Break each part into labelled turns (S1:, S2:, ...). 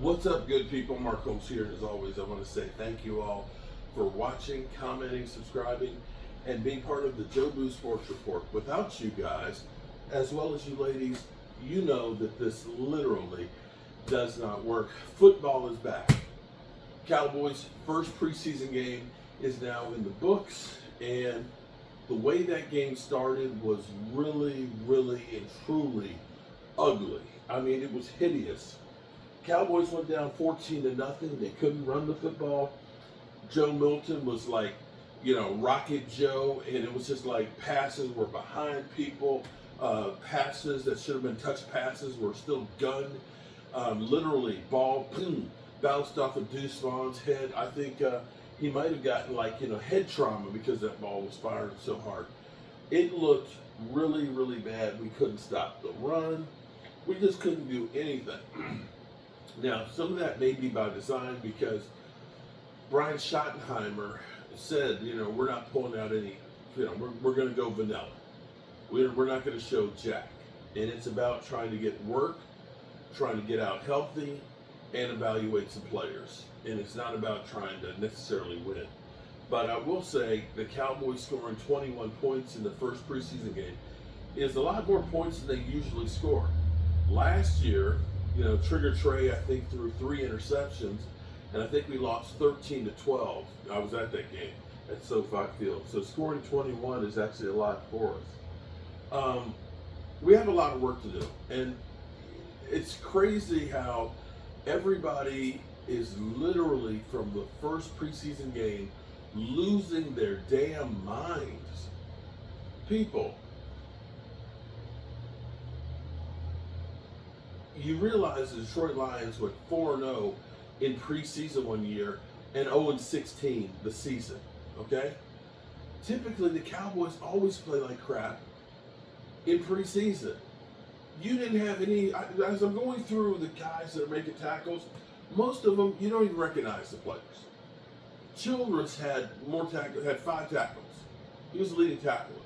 S1: What's up, good people? Mark Holmes here. As always, I want to say thank you all for watching, commenting, subscribing, and being part of the Joe Boo Sports Report. Without you guys, as well as you ladies, you know that this literally does not work. Football is back. Cowboys' first preseason game is now in the books, and the way that game started was really, really, and truly ugly. I mean, it was hideous. Cowboys went down 14-0. They couldn't run the football. Joe Milton was like, Rocket Joe, and it was just like passes were behind people. Passes that should have been touch passes were still gunned. Literally, ball bounced off of Deuce Vaughn's head. I think he might have gotten head trauma because that ball was firing so hard. It looked really, really bad. We couldn't stop the run. We just couldn't do anything. Now, some of that may be by design because Brian Schottenheimer said, we're not pulling out any, we're going to go vanilla. We're not going to show jack. And it's about trying to get work, trying to get out healthy, and evaluate some players. And it's not about trying to necessarily win. But I will say the Cowboys scoring 21 points in the first preseason game is a lot more points than they usually score. Last year, Trigger Trey, I think, threw 3 interceptions, and I think we lost 13-12. I was at that game at SoFi Field. So scoring 21 is actually a lot for us. We have a lot of work to do, and it's crazy how everybody is literally, from the first preseason game, losing their damn minds. People, you realize the Detroit Lions went 4-0 in preseason one year and 0-16 the season, okay? Typically, the Cowboys always play like crap in preseason. You didn't have any, as I'm going through the guys that are making tackles, most of them, you don't even recognize the players. Childress had 5 tackles. He was the leading tackler.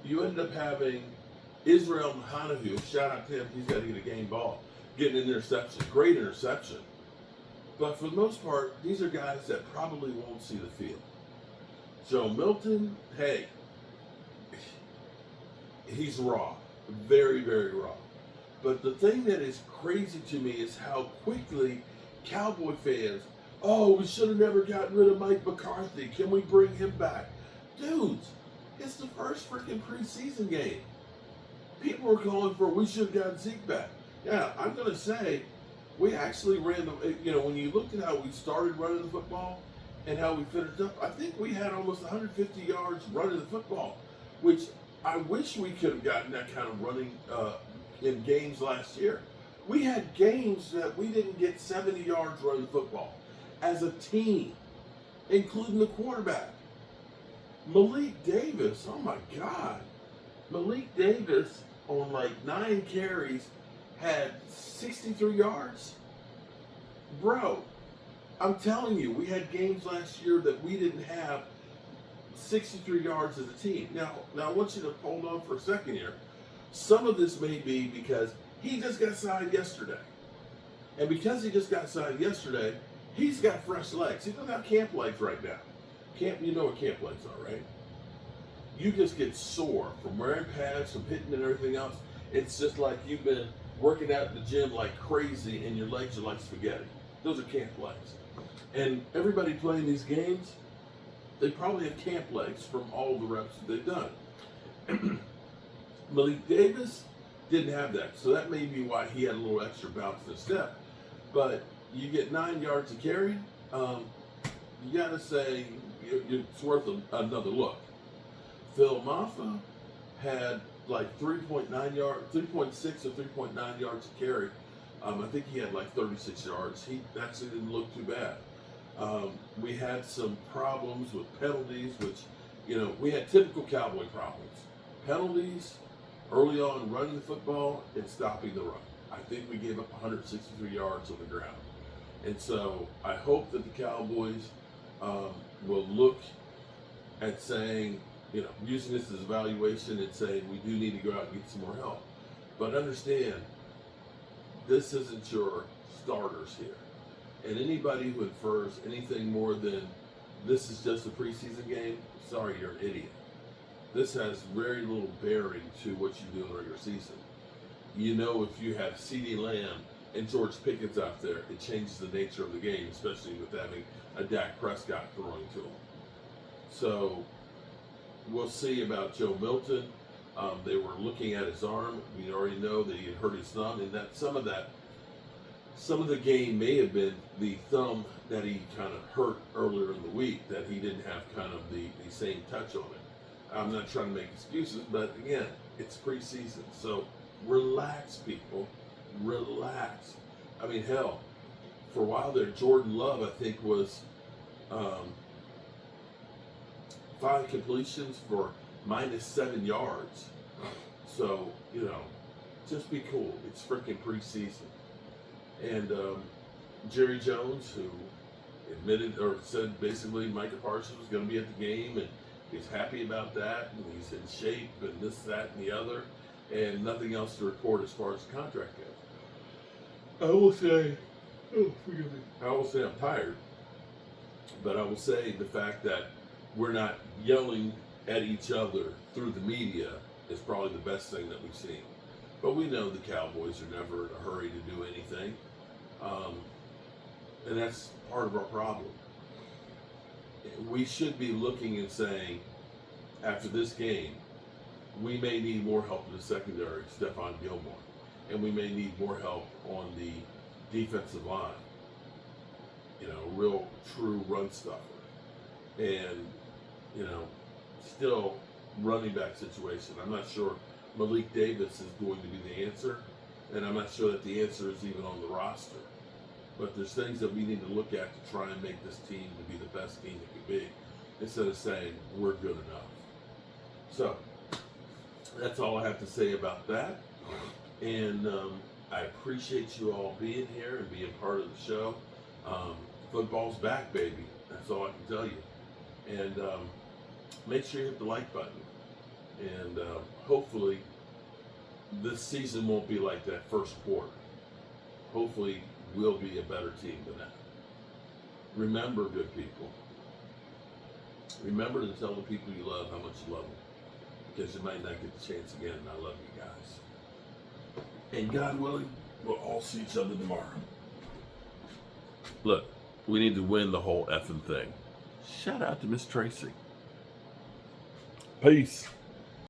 S1: You ended up having Israel Mahanahu, shout out to him, he's got to get a game ball, getting an interception, great interception. But for the most part, these are guys that probably won't see the field. Joe Milton, hey, he's raw, very, very raw. But the thing that is crazy to me is how quickly Cowboy fans, we should have never gotten rid of Mike McCarthy. Can we bring him back? Dudes, it's the first freaking preseason game. People were calling for, we should have gotten Zeke back. Yeah, I'm going to say, we actually ran when you looked at how we started running the football and how we finished up, I think we had almost 150 yards running the football, which I wish we could have gotten that kind of running in games last year. We had games that we didn't get 70 yards running the football as a team, including the quarterback. Malik Davis, oh my God. Malik Davis on 9 carries had 63 yards. Bro, I'm telling you, we had games last year that we didn't have 63 yards as a team. Now I want you to hold on for a second here. Some of this may be because he just got signed yesterday. And because he just got signed yesterday, he's got fresh legs. He doesn't have camp legs right now. You know what camp legs are, right? You just get sore from wearing pads, from hitting and everything else. It's just like you've been working out in the gym like crazy and your legs are like spaghetti. Those are camp legs. And everybody playing these games, they probably have camp legs from all the reps that they've done. Malik Davis didn't have that, so that may be why he had a little extra bounce in his step. But you get 9 yards to carry, you got to say it's worth another look. Phil Maffa had 3.6 or 3.9 yards to carry. I think he had 36 yards. He actually didn't look too bad. We had some problems with penalties, which, we had typical Cowboy problems. Penalties early on running the football and stopping the run. I think we gave up 163 yards on the ground. And so I hope that the Cowboys will look at saying, using this as evaluation and saying we do need to go out and get some more help. But understand, this isn't your starters here. And anybody who infers anything more than this is just a preseason game, sorry, you're an idiot. This has very little bearing to what you do in regular season. If you have CeeDee Lamb and George Pickens out there, it changes the nature of the game, especially with having a Dak Prescott throwing to him. So we'll see about Joe Milton. They were looking at his arm. We already know that he had hurt his thumb, and that some of the game may have been the thumb that he kind of hurt earlier in the week, that he didn't have kind of the same touch on it. I'm not trying to make excuses, but again, it's preseason. So relax, people. Relax. I mean, hell, for a while there, Jordan Love, I think, was 5 completions for -7 yards. So, just be cool. It's freaking preseason. And Jerry Jones, who admitted or said basically Micah Parsons was going to be at the game, and he's happy about that, and he's in shape, and this, that, and the other, and nothing else to report as far as the contract goes. I will say I'm tired, but I will say the fact that we're not yelling at each other through the media is probably the best thing that we've seen. But we know the Cowboys are never in a hurry to do anything. And that's part of our problem. We should be looking and saying, after this game, we may need more help in the secondary, Stephon Gilmore. And we may need more help on the defensive line. Real true run stuffer. And, still running back situation. I'm not sure Malik Davis is going to be the answer. And I'm not sure that the answer is even on the roster. But there's things that we need to look at to try and make this team to be the best team it could be, instead of saying we're good enough. So that's all I have to say about that. And I appreciate you all being here and being part of the show. Football's back, baby. That's all I can tell you. And make sure you hit the like button. And hopefully this season won't be like that first quarter. Hopefully we'll be a better team than that. Remember, good people. Remember to tell the people you love how much you love them. Because you might not get the chance again, and I love you guys. And God willing, we'll all see each other tomorrow. Look, we need to win the whole effing thing. Shout out to Miss Tracy. Peace.